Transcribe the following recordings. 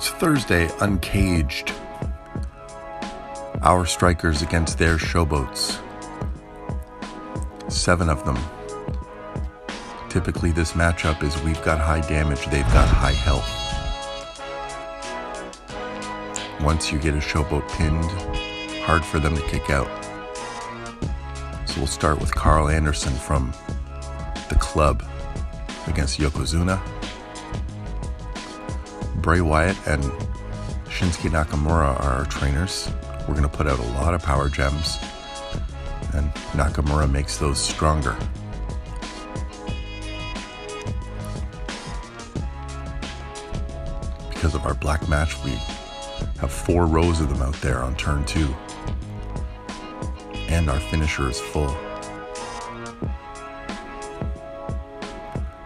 It's Thursday, Uncaged. Our strikers against their showboats. 7 of them. Typically this matchup is we've got high damage, they've got high health. Once you get a showboat pinned, hard for them to kick out. So we'll start with Karl Anderson from the club against Yokozuna. Bray Wyatt and Shinsuke Nakamura are our trainers. We're going to put out a lot of power gems, and Nakamura makes those stronger. Because of our black match, we have 4 rows of them out there on turn 2. And our finisher is full.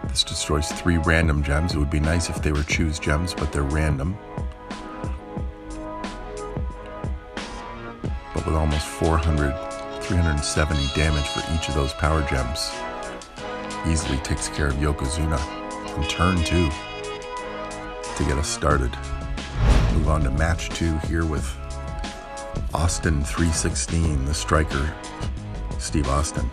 This destroys 3 random gems. It would be nice if they were choose gems, but they're random. But with almost 370 damage for each of those power gems, easily takes care of Yokozuna on turn 2 to get us started. Move on to match 2 here with Austin 316, the striker, Steve Austin.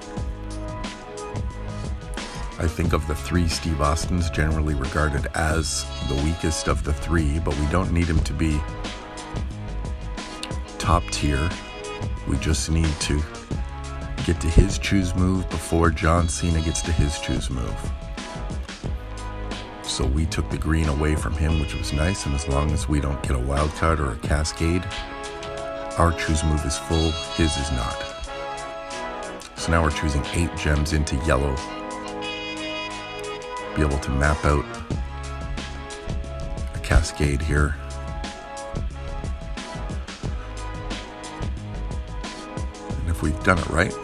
I think of the 3 Steve Austins generally regarded as the weakest of the 3, but we don't need him to be top tier. We just need to get to his choose move before John Cena gets to his choose move. So we took the green away from him, which was nice, and as long as we don't get a wild card or a cascade, our choose move is full, his is not. So now we're choosing 8 gems into yellow. Be able to map out a cascade here. And if we've done it right,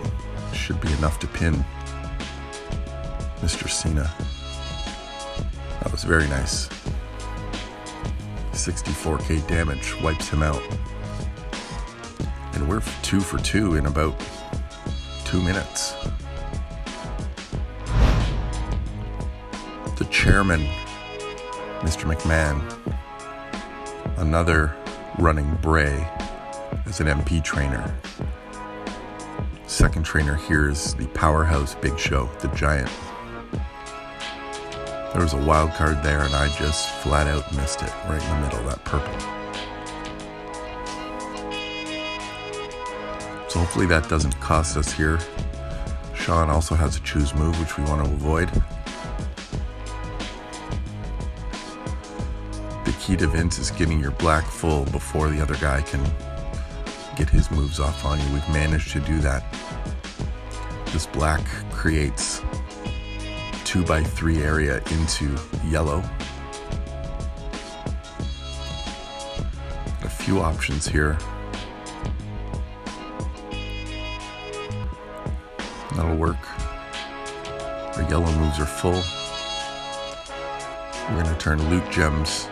it should be enough to pin Mr. Cena. That was very nice. 64k damage wipes him out. And we're 2 for 2 in about 2 minutes. The chairman, Mr. McMahon, another running Bray as an MP trainer. Second trainer here is the powerhouse Big Show, the Giant. There was a wild card there and I just flat out missed it right in the middle, that purple. So hopefully that doesn't cost us here. Sean also has a choose move, which we want to avoid. The key to Vince is getting your black full before the other guy can get his moves off on you. We've managed to do that. This black creates 2x3 area into yellow. A few options here. That'll work. Our yellow moves are full. We're going to turn loot gems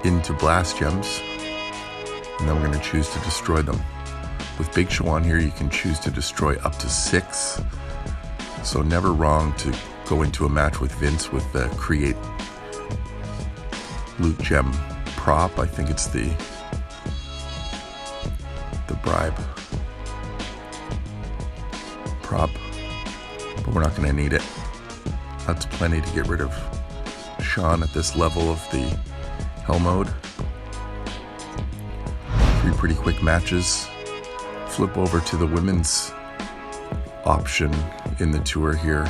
into blast gems, and then we're going to choose to destroy them. With Big Show on here, you can choose to destroy up to 6. So never wrong to go into a match with Vince with the create loot gem prop. I think it's the bribe prop, but we're not going to need it. That's plenty to get rid of Sean at this level of the hell mode. 3 pretty quick matches. Flip over to the women's option in the tour here.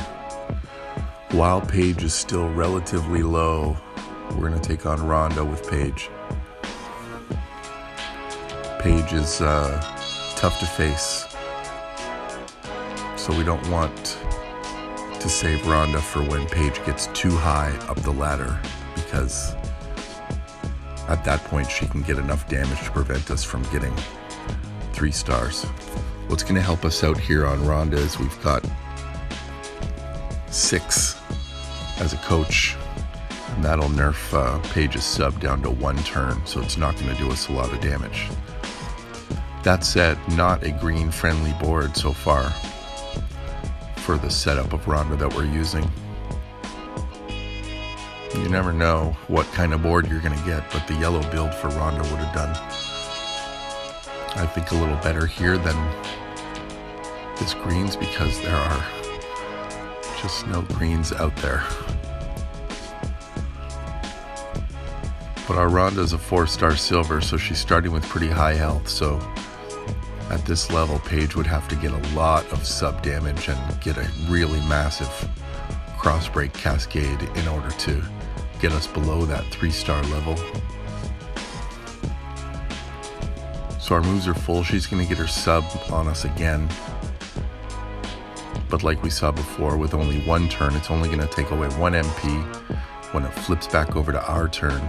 While Paige is still relatively low, we're going to take on Ronda with Paige. Paige is tough to face, so we don't want to save Ronda for when Paige gets too high up the ladder, because at that point she can get enough damage to prevent us from getting 3 stars. What's going to help us out here on Ronda is we've got Syxx as a coach, and that'll nerf Paige's sub down to 1 turn, so it's not going to do us a lot of damage. That said, not a green friendly board so far for the setup of Ronda that we're using. You never know what kind of board you're going to get, but the yellow build for Ronda would have done, I think, a little better here than this greens, because there are just no greens out there. But our Ronda is a 4-star silver, so she's starting with pretty high health. So at this level, Paige would have to get a lot of sub damage and get a really massive cross break cascade in order to get us below that 3-star level. So our moves are full. She's going to get her sub on us again. But like we saw before, with only one turn, it's only going to take away 1 MP. When it flips back over to our turn,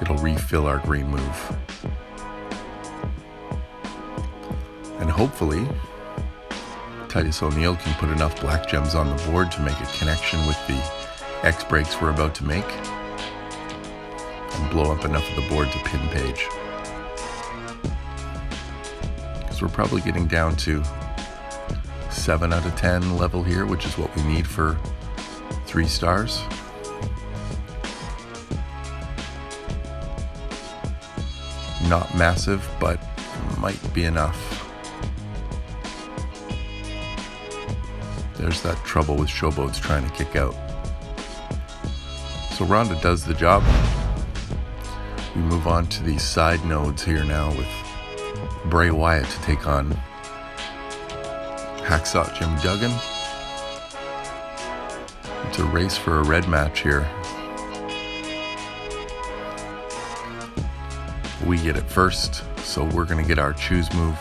it'll refill our green move. And hopefully, Titus O'Neil can put enough black gems on the board to make a connection with the X breaks we're about to make and blow up enough of the board to pin Paige. Because we're probably getting down to 7 out of 10 level here, which is what we need for 3 stars. Not massive, but might be enough. There's that trouble with showboats trying to kick out. So Ronda does the job. We move on to the side nodes here now with Bray Wyatt to take on Hacksaw Jim Duggan. It's a race for a red match here. We get it first, so we're going to get our choose move.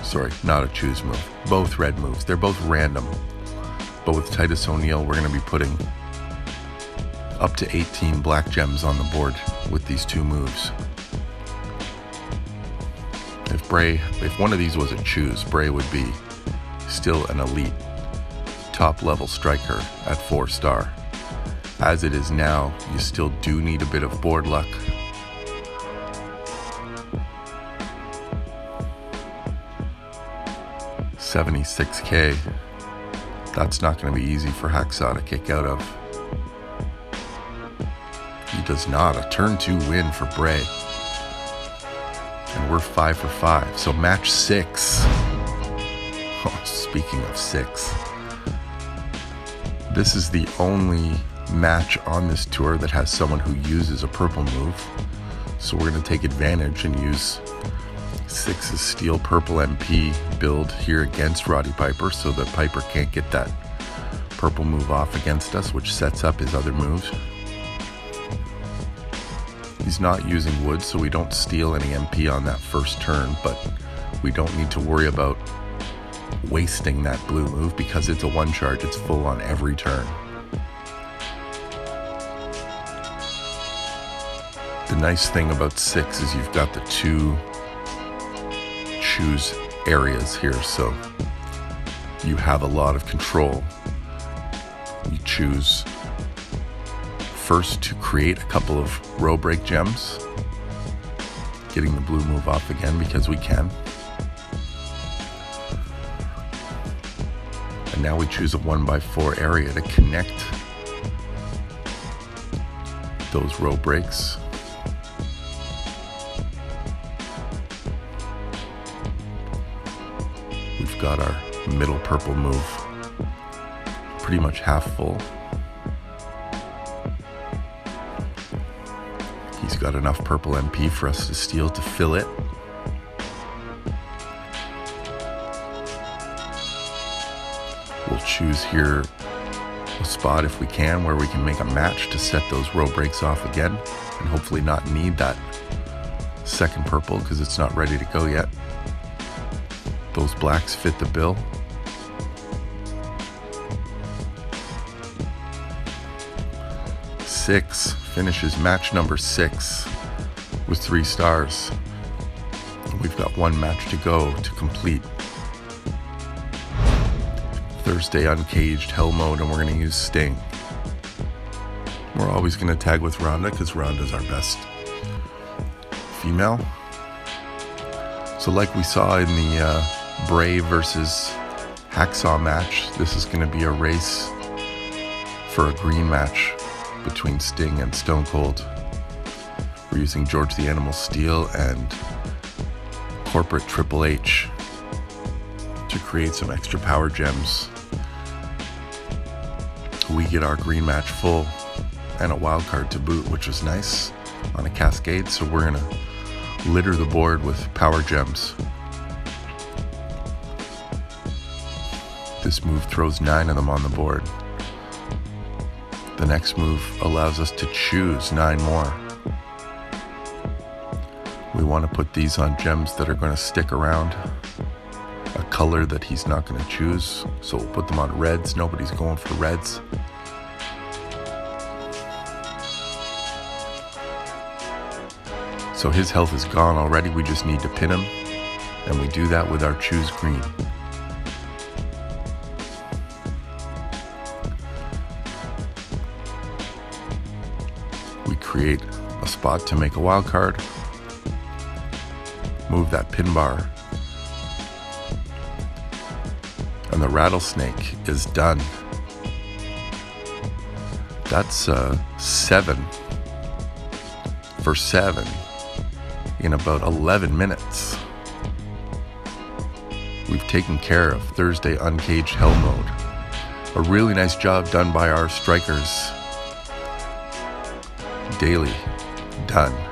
Sorry, not a choose move. Both red moves. They're both random. But with Titus O'Neil, we're going to be putting up to 18 black gems on the board with these 2 moves. If one of these was a choose, Bray would be still an elite top level striker at 4-star. As it is now, you still do need a bit of board luck. $76K. That's not going to be easy for Hacksaw to kick out of. He does not. A turn 2 win for Bray. And we're 5 for 5. So match 6. Oh, speaking of 6. This is the only match on this tour that has someone who uses a purple move. So we're going to take advantage and use Syxx's Steel Purple MP build here against Roddy Piper so that Piper can't get that purple move off against us, which sets up his other moves. He's not using wood, so we don't steal any MP on that first turn, but we don't need to worry about wasting that blue move because it's a 1 charge. It's full on every turn. The nice thing about Syxx is you've got the 2 choose areas here, so you have a lot of control. You choose first to create a couple of row break gems, getting the blue move off again because we can. And now we choose a 1x4 area to connect those row breaks. We've got our middle purple move pretty much half full. He's got enough purple MP for us to steal to fill it. We'll choose here a spot if we can where we can make a match to set those row breaks off again and hopefully not need that second purple because it's not ready to go yet. Those blacks fit the bill. Syxx finishes match number 6 with 3 stars. We've got 1 match to go to complete Thursday Uncaged Hell Mode, and we're going to use Sting. We're always going to tag with Ronda because Ronda's our best female. So like we saw in the Bray versus Hacksaw match, this is going to be a race for a green match between Sting and Stone Cold. We're using George the Animal Steele and corporate Triple H to create some extra power gems. We get our green match full and a wild card to boot, which was nice on a cascade. So we're going to litter the board with power gems. This move throws 9 of them on the board. The next move allows us to choose 9 more. We want to put these on gems that are going to stick around, a color that he's not going to choose. So we'll put them on reds. Nobody's going for reds. So his health is gone already. We just need to pin him. And we do that with our choose green. We create a spot to make a wild card. Move that pin bar. And the rattlesnake is done. That's 7 for 7 in about 11 minutes. We've taken care of Thursday Uncaged Hell Mode. A really nice job done by our strikers. Daily done.